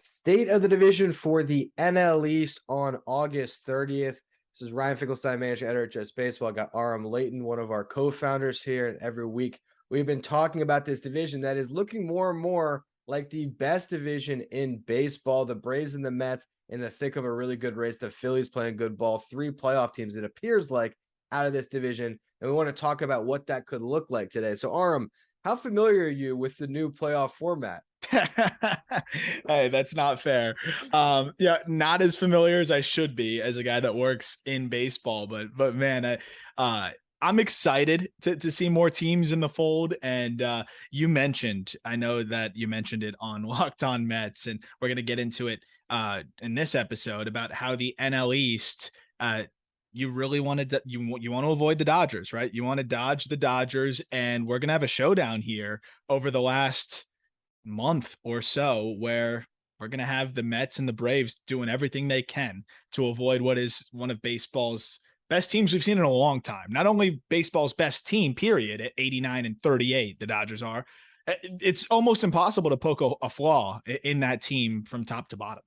State of the division for the NL East on August 30th. This is Ryan Finkelstein, manager editor at Just Baseball. I got Aram Leighton, one of our co-founders here, and every week we've been talking about this division that is looking more and more like the best division in baseball. The Braves and the Mets in the thick of a really good race. The Phillies playing good ball. 3 playoff teams, it appears like, out of this division. And we want to talk about what that could look like today. So, Aram, how familiar are you with the new playoff format? Hey, that's not fair. Yeah, not as familiar as I should be as a guy that works in baseball, but man, I'm excited to see more teams in the fold. And I know that you mentioned it on Locked On Mets, and we're gonna get into it in this episode about how the NL East. You really wanted to you want to avoid the Dodgers, right? You want to dodge the Dodgers, and we're gonna have a showdown here over the last month or so where we're going to have the Mets and the Braves doing everything they can to avoid what is one of baseball's best teams we've seen in a long time. Not only baseball's best team, period, at 89-38, the Dodgers are. It's almost impossible to poke a flaw in that team from top to bottom.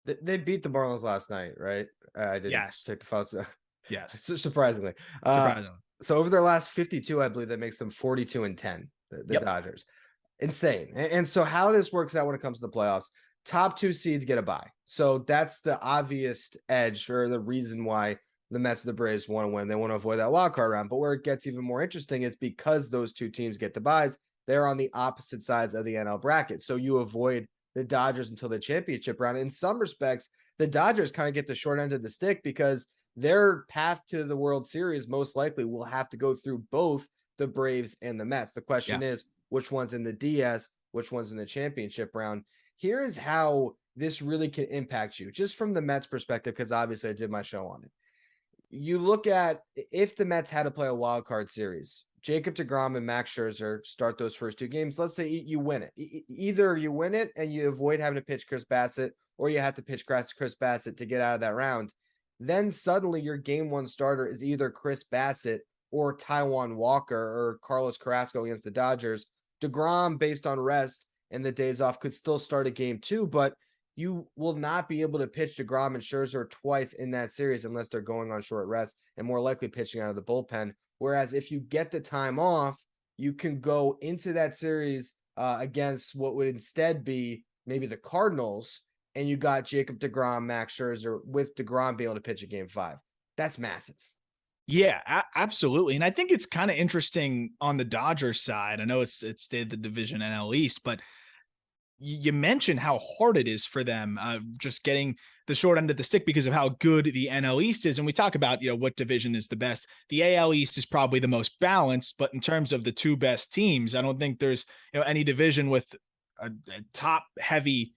They beat the Marlins last night, right? I didn't Yes. check the files. Yes. Surprisingly. Surprisingly. So over their last 52, I believe that makes them 42-10, the Yep. Dodgers. Insane. And so how this works out when it comes to the playoffs, top 2 seeds get a bye. So that's the obvious edge or the reason why the Mets and the Braves want to win. They want to avoid that wild card round. But where it gets even more interesting is because those 2 teams get the byes, they're on the opposite sides of the NL bracket. So you avoid the Dodgers until the championship round. In some respects, the Dodgers kind of get the short end of the stick because their path to the World Series most likely will have to go through both the Braves and the Mets. The question is, which one's in the DS, which one's in the championship round. Here is how this really can impact you, just from the Mets perspective, because obviously I did my show on it. You look at if the Mets had to play a wild card series, Jacob deGrom and Max Scherzer start those first 2 games. Let's say you win it. Either you win it and you avoid having to pitch Chris Bassett, or you have to pitch Chris Bassett to get out of that round. Then suddenly your game 1 starter is either Chris Bassett or Taijuan Walker or Carlos Carrasco against the Dodgers. DeGrom, based on rest and the days off, could still start a game 2, but you will not be able to pitch DeGrom and Scherzer twice in that series unless they're going on short rest and more likely pitching out of the bullpen. Whereas if you get the time off, you can go into that series against what would instead be maybe the Cardinals, and you got Jacob deGrom, Max Scherzer, with deGrom being able to pitch a game 5. That's massive. Yeah, absolutely. And I think it's kind of interesting on the Dodgers side. I know it's stayed the division NL East, but you mentioned how hard it is for them just getting the short end of the stick because of how good the NL East is. And we talk about, what division is the best. The AL East is probably the most balanced, but in terms of the 2 best teams, I don't think there's, any division with a top heavy,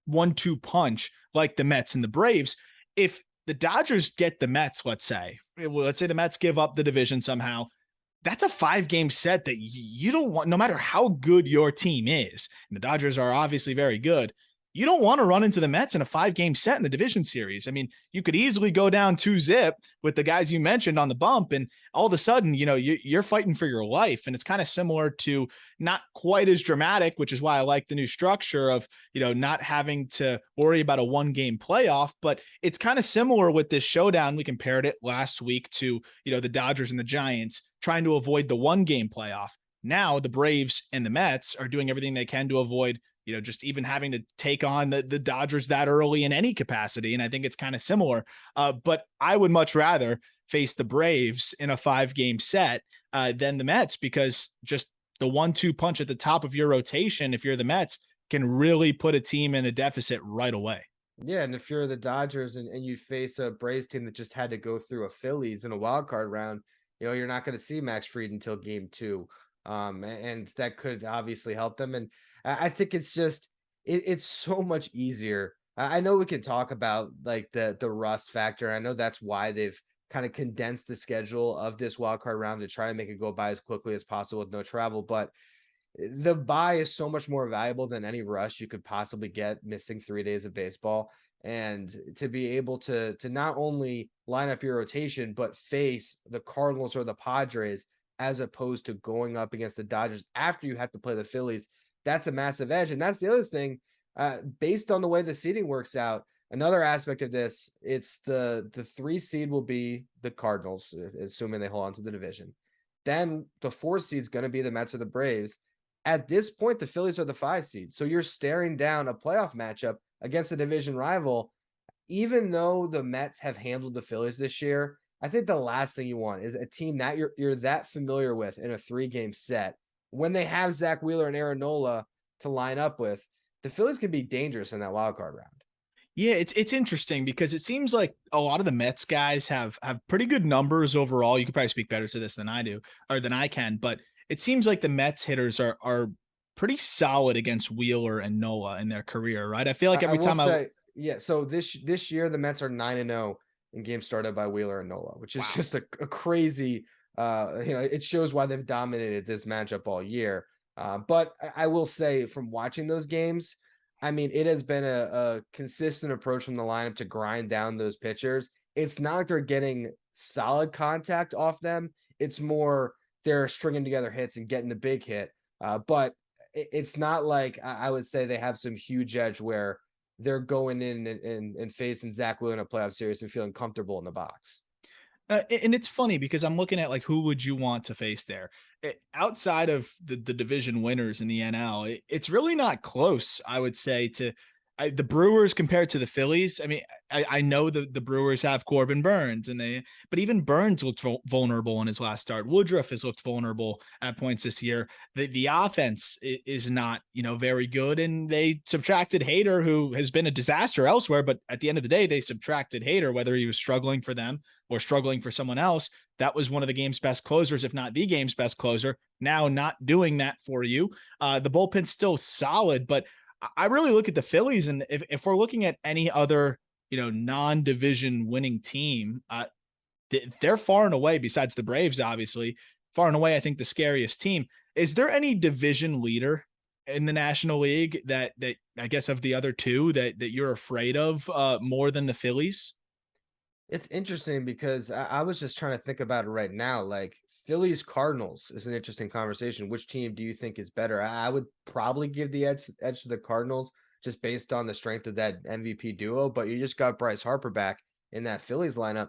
1-2 punch like the Mets and the Braves. If the Dodgers get the Mets, let's say the Mets give up the division somehow, that's a 5-game set that you don't want, no matter how good your team is. And the Dodgers are obviously very good. You don't want to run into the Mets in a 5-game set in the division series. I mean, you could easily go down 2-0 with the guys you mentioned on the bump, and all of a sudden, you're fighting for your life. And it's kind of similar to, not quite as dramatic, which is why I like the new structure of, not having to worry about a 1-game playoff, but it's kind of similar with this showdown. We compared it last week to, the Dodgers and the Giants trying to avoid the 1-game playoff. Now the Braves and the Mets are doing everything they can to avoid, just even having to take on the Dodgers that early in any capacity. And I think it's kind of similar. But I would much rather face the Braves in a 5-game set than the Mets, because just the 1-2 punch at the top of your rotation, if you're the Mets, can really put a team in a deficit right away. Yeah, and if you're the Dodgers and you face a Braves team that just had to go through a Phillies in a wild card round, you're not going to see Max Fried until game 2. And that could obviously help them. And I think it's just, it's so much easier. I know we can talk about like the rust factor. I know that's why they've kind of condensed the schedule of this wild card round to try and make it go by as quickly as possible with no travel. But the bye is so much more valuable than any rush you could possibly get missing 3 days of baseball. And to be able to not only line up your rotation, but face the Cardinals or the Padres, as opposed to going up against the Dodgers after you have to play the Phillies, that's a massive edge. And that's the other thing Based on the way the seeding works out, another aspect of this, it's the 3 seed will be the Cardinals, assuming they hold on to the division. Then the 4 seed is going to be the Mets or the Braves. At this point, the Phillies are the 5 seed. So you're staring down a playoff matchup against a division rival. Even though the Mets have handled the Phillies this year, I think the last thing you want is a team that you're that familiar with in a 3-game set. When they have Zach Wheeler and Aaron Nola to line up with, the Phillies can be dangerous in that wild card round. Yeah, it's interesting because it seems like a lot of the Mets guys have pretty good numbers overall. You could probably speak better to this than I do, or than I can, but it seems like the Mets hitters are pretty solid against Wheeler and Nola in their career, right? I feel like I every will time I say, yeah. So this year the Mets are 9-0 in games started by Wheeler and Nola, which is wow. just a crazy. It shows why they've dominated this matchup all year. But I will say, from watching those games, I mean, it has been a consistent approach from the lineup to grind down those pitchers. It's not like they're getting solid contact off them. It's more they're stringing together hits and getting the big hit. But it's not like I would say they have some huge edge where they're going in and facing Zach Wheeler in a playoff series and feeling comfortable in the box. And it's funny because I'm looking at like who would you want to face there outside of the division winners in the NL. It's really not close, I would say, to the Brewers compared to the Phillies. I mean, I know the Brewers have Corbin Burns, but even Burns looked vulnerable in his last start. Woodruff has looked vulnerable at points this year. The offense is not very good, and they subtracted Hader, who has been a disaster elsewhere. But at the end of the day, they subtracted Hader, whether he was struggling for them or struggling for someone else. That was one of the game's best closers, if not the game's best closer. Now not doing that for you. The bullpen's still solid, but I really look at the Phillies, and if we're looking at any other, non-division winning team, they're far and away, besides the Braves, obviously, far and away, I think the scariest team. Is there any division leader in the National League that I guess of the other two that you're afraid of more than the Phillies? It's interesting because I was just trying to think about it right now. Like Phillies Cardinals is an interesting conversation. Which team do you think is better? I would probably give the edge to the Cardinals just based on the strength of that MVP duo. But you just got Bryce Harper back in that Phillies lineup.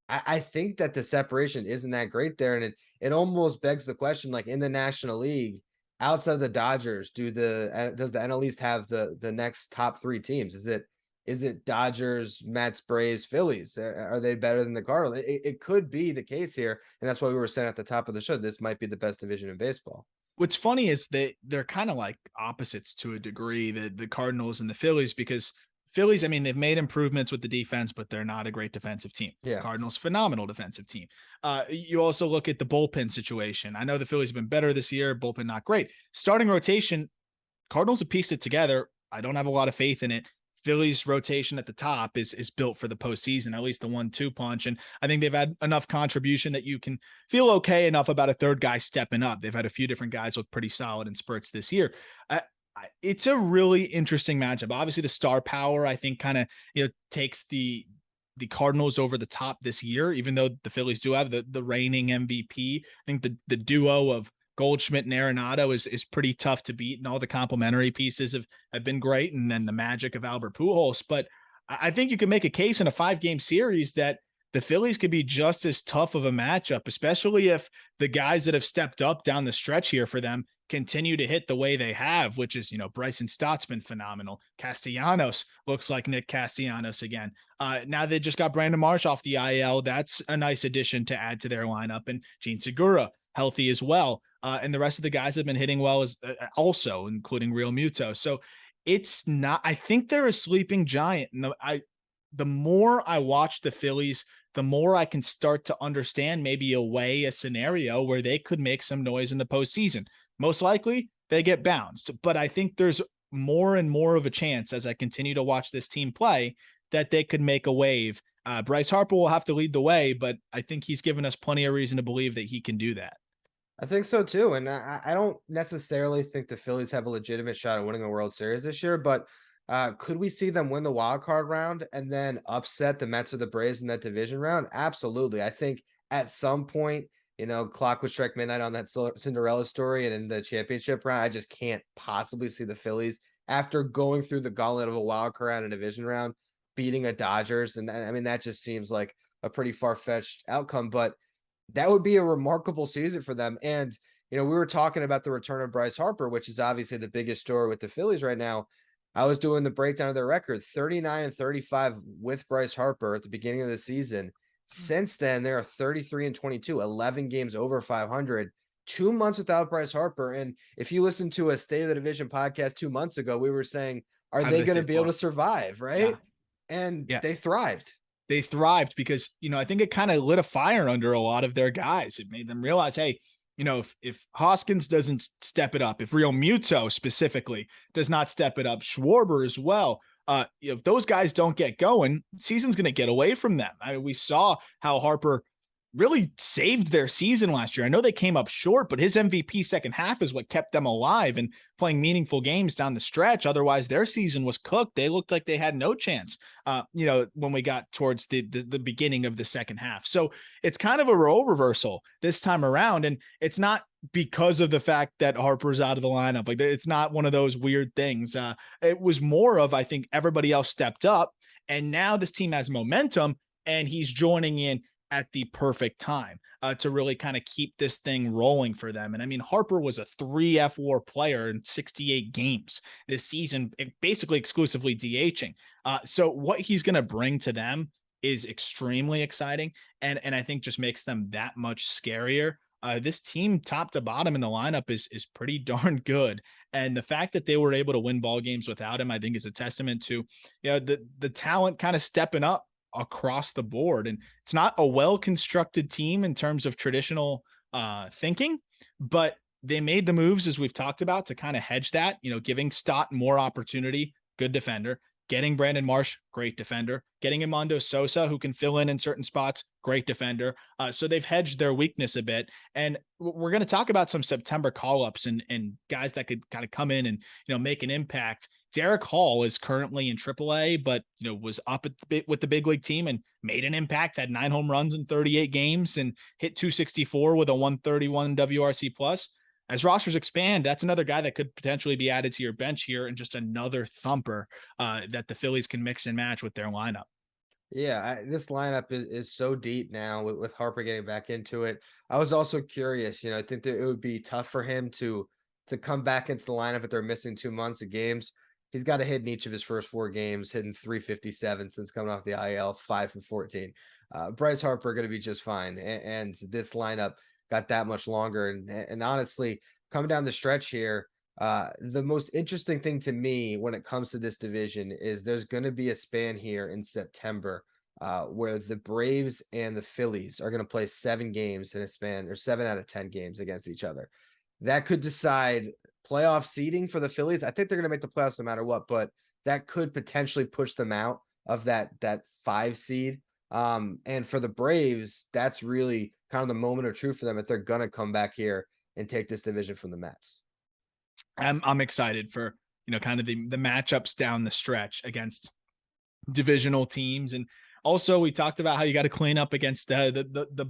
I think that the separation isn't that great there, and it almost begs the question, like in the National League, outside of the Dodgers, does the NL East have the next top 3 teams? Is it Dodgers, Mets, Braves, Phillies? Are they better than the Cardinals? It could be the case here, and that's why we were saying at the top of the show, this might be the best division in baseball. What's funny is that they're kind of like opposites to a degree, the Cardinals and the Phillies, because Phillies, I mean, they've made improvements with the defense, but they're not a great defensive team. Yeah. Cardinals, phenomenal defensive team. You also look at the bullpen situation. I know the Phillies have been better this year, bullpen not great. Starting rotation, Cardinals have pieced it together. I don't have a lot of faith in it. Phillies rotation at the top is built for the postseason, at least the 1-2 punch. And I think they've had enough contribution that you can feel okay enough about a third guy stepping up. They've had a few different guys look pretty solid in spurts this year. It's a really interesting matchup. Obviously, the star power, I think, kind of takes the Cardinals over the top this year, even though the Phillies do have the reigning MVP. I think the duo of Goldschmidt and Arenado is pretty tough to beat, and all the complementary pieces have been great, and then the magic of Albert Pujols. But I think you can make a case in a 5-game series that the Phillies could be just as tough of a matchup, especially if the guys that have stepped up down the stretch here for them continue to hit the way they have, which is, Bryson Stott's been phenomenal. Castellanos looks like Nick Castellanos again. Now they just got Brandon Marsh off the IL. That's a nice addition to add to their lineup. And Gene Segura, healthy as well. And the rest of the guys have been hitting well as also, including Real Muto. So it's not, I think they're a sleeping giant. And the more I watch the Phillies, the more I can start to understand maybe a scenario where they could make some noise in the postseason. Most likely they get bounced, but I think there's more and more of a chance as I continue to watch this team play that they could make a wave. Bryce Harper will have to lead the way, but I think he's given us plenty of reason to believe that he can do that. I think so too. And I don't necessarily think the Phillies have a legitimate shot at winning a World Series this year, but could we see them win the wild card round and then upset the Mets or the Braves in that division round? Absolutely. I think at some point, clock would strike midnight on that Cinderella story and in the championship round. I just can't possibly see the Phillies after going through the gauntlet of a wild card and a division round, beating a Dodgers. And I mean, that just seems like a pretty far-fetched outcome, but that would be a remarkable season for them. And, we were talking about the return of Bryce Harper, which is obviously the biggest story with the Phillies right now. I was doing the breakdown of their record, 39-35 with Bryce Harper at the beginning of the season. Since then, they are 33-22, 11 games over 500, 2 months without Bryce Harper. And if you listen to a State of the Division podcast 2 months ago, we were saying, are How do they they going to stay be able to afloat? survive? Right. Yeah. And Yeah. they thrived. They thrived because, I think it kind of lit a fire under a lot of their guys. It made them realize, hey, if Hoskins doesn't step it up, if Real Muto specifically does not step it up, Schwarber as well, if those guys don't get going, season's going to get away from them. I mean, we saw how Harper really saved their season last year. I know they came up short, but his MVP second half is what kept them alive and playing meaningful games down the stretch. Otherwise, their season was cooked. They looked like they had no chance, when we got towards the beginning of the second half. So it's kind of a role reversal this time around. And it's not because of the fact that Harper's out of the lineup. Like, it's not one of those weird things. It was more of, I think everybody else stepped up, and now this team has momentum, and he's joining in at the perfect time to really kind of keep this thing rolling for them. And I mean, Harper was a 3 FWAR player in 68 games this season, basically exclusively DHing. So what he's going to bring to them is extremely exciting. And I think just makes them that much scarier. This team top to bottom in the lineup is pretty darn good. And the fact that they were able to win ball games without him, I think is a testament to, the talent kind of stepping up across the board. And it's not a well-constructed team in terms of traditional thinking, but they made the moves, as we've talked about, to kind of hedge that, giving Stott more opportunity, good defender, getting Brandon Marsh, great defender, getting Emando Sosa, who can fill in certain spots, great defender. So they've hedged their weakness a bit. And we're going to talk about some September call-ups and guys that could kind of come in and, make an impact. Derek Hall is currently in AAA, but was up with the big league team and made an impact, had 9 home runs in 38 games and hit 264 with a 131 WRC plus. As rosters expand, that's another guy that could potentially be added to your bench here, and just another thumper that the Phillies can mix and match with their lineup. Yeah, this lineup is so deep now with Harper getting back into it. I was also curious, I think that it would be tough for him to come back into the lineup if they're missing 2 months of games. He's got a hit in each of his first 4 games, hitting 357 since coming off the IL, 5 for 14. Bryce Harper going to be just fine, and this lineup got that much longer. And honestly, coming down the stretch here, the most interesting thing to me when it comes to this division is there's going to be a span here in September where the Braves and the Phillies are going to play 7 games in a span, or 7 out of 10 games against each other. That could decide playoff seeding for the Phillies. I think they're going to make the playoffs no matter what, but that could potentially push them out of that 5 seed. And for the Braves, that's really kind of the moment of truth for them if they're going to come back here and take this division from the Mets. I'm excited for, kind of the matchups down the stretch against divisional teams. And also we talked about how you got to clean up against the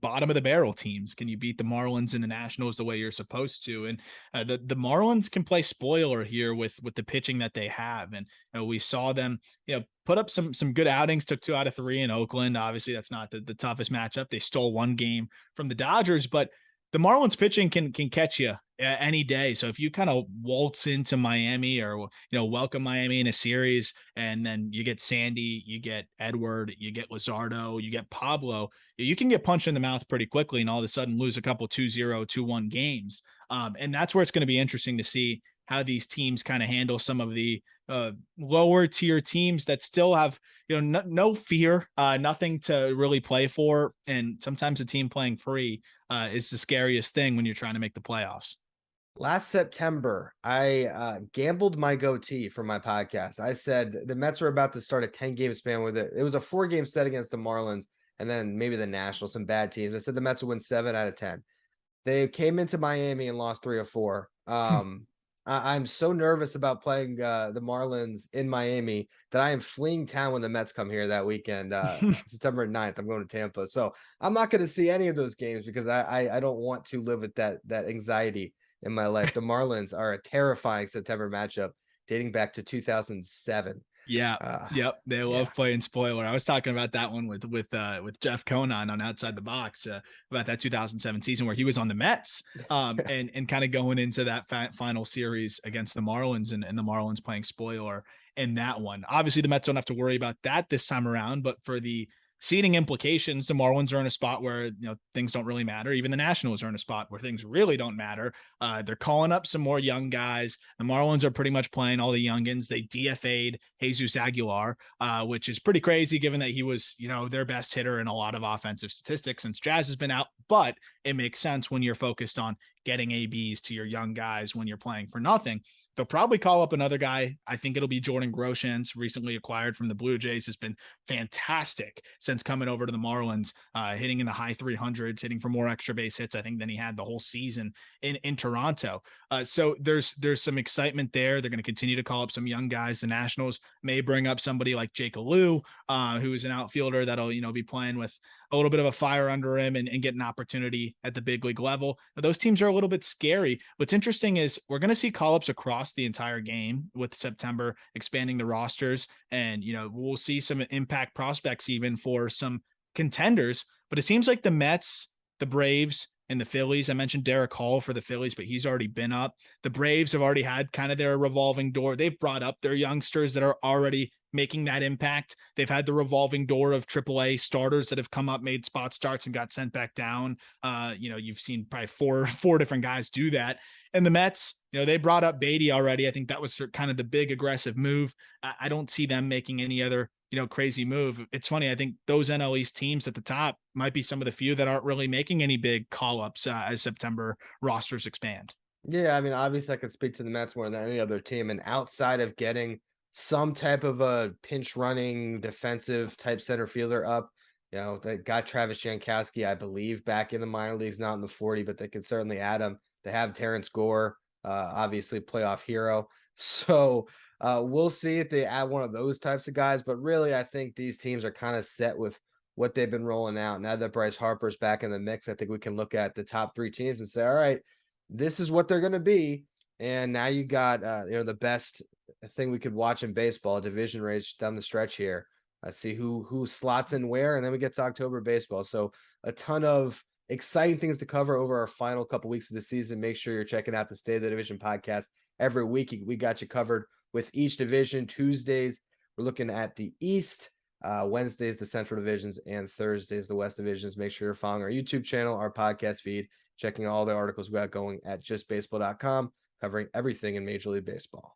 bottom of the barrel teams. Can you beat the Marlins and the Nationals the way you're supposed to? And the Marlins can play spoiler here with the pitching that they have. And we saw them, put up some good outings, took 2 out of 3 in Oakland. Obviously that's not the toughest matchup. They stole 1 game from the Dodgers, but the Marlins pitching can catch you any day. So if you kind of waltz into Miami, or, welcome Miami in a series, and then you get Sandy, you get Edward, you get Luzardo, you get Pablo, you can get punched in the mouth pretty quickly and all of a sudden lose a couple 2-0, 2-1 games. And that's where it's going to be interesting to see how these teams kind of handle some of the lower tier teams that still have, no fear, nothing to really play for. And sometimes a team playing free is the scariest thing when you're trying to make the playoffs. Last September, I gambled my goatee for my podcast. I said the Mets are about to start a 10-game span with it. It was a 4-game set against the Marlins and then maybe the Nationals, some bad teams. I said the Mets will win 7 out of 10. They came into Miami and lost 3 or 4. I'm so nervous about playing the Marlins in Miami that I am fleeing town when the Mets come here that weekend, September 9th. I'm going to Tampa. So I'm not going to see any of those games because I don't want to live with that anxiety in my life. The Marlins are a terrifying September matchup. dating back to 2007. Yeah. Yep. They love playing spoiler. I was talking about that one with Jeff Conan on Outside the Box about that 2007 season where he was on the Mets and kind of going into that final series against the Marlins and the Marlins playing spoiler in that one. Obviously, the Mets don't have to worry about that this time around, but for the seeding implications, the Marlins are in a spot where things don't really matter. Even the Nationals are in a spot where things really don't matter. They're calling up some more young guys. The Marlins are pretty much playing all the youngins. They DFA'd Jesus Aguilar, which is pretty crazy given that he was their best hitter in a lot of offensive statistics since Jazz has been out. But it makes sense when you're focused on getting ABs to your young guys when you're playing for nothing. They'll probably call up another guy. I think it'll be Jordan Groshans, recently acquired from the Blue Jays, has been fantastic since coming over to the Marlins, hitting in the high 300s, hitting for more extra base hits, I think, than he had the whole season in Toronto. So there's some excitement there. They're going to continue to call up some young guys. The Nationals may bring up somebody like Jake Alou, who is an outfielder that'll be playing with a little bit of a fire under him and get an opportunity at the big league level. Those teams are a little bit scary. What's interesting is we're going to see call-ups across the entire game with September expanding the rosters, and we'll see some impact prospects even for some contenders. But it seems like the Mets, the Braves, and the Phillies. I mentioned Derek Hall for the Phillies, but he's already been up. The Braves have already had kind of their revolving door. They've brought up their youngsters that are already making that impact. They've had the revolving door of AAA starters that have come up, made spot starts, and got sent back down. You've seen probably four different guys do that. And the Mets, they brought up Beatty already. I think that was kind of the big aggressive move. I don't see them making any other crazy move. It's funny. I think those NL East teams at the top might be some of the few that aren't really making any big call-ups as September rosters expand. Yeah, I mean, obviously I could speak to the Mets more than any other team. And outside of getting some type of a pinch running defensive type center fielder up, they got Travis Jankowski, I believe, back in the minor leagues, not in the 40, but they could certainly add him. They have Terrence Gore, obviously playoff hero. So we'll see if they add one of those types of guys. But really, I think these teams are kind of set with what they've been rolling out. Now that Bryce Harper's back in the mix, I think we can look at the top three teams and say, all right, this is what they're going to be. And now you got, the best thing we could watch in baseball, division race down the stretch here. See who slots in where, and then we get to October baseball. So a ton of exciting things to cover over our final couple weeks of the season. Make sure you're checking out the State of the Division podcast every week. We got you covered with each division. Tuesdays, we're looking at the East. Wednesdays, the Central Divisions, and Thursdays, the West Divisions. Make sure you're following our YouTube channel, our podcast feed, checking all the articles we got going at justbaseball.com, covering everything in Major League Baseball.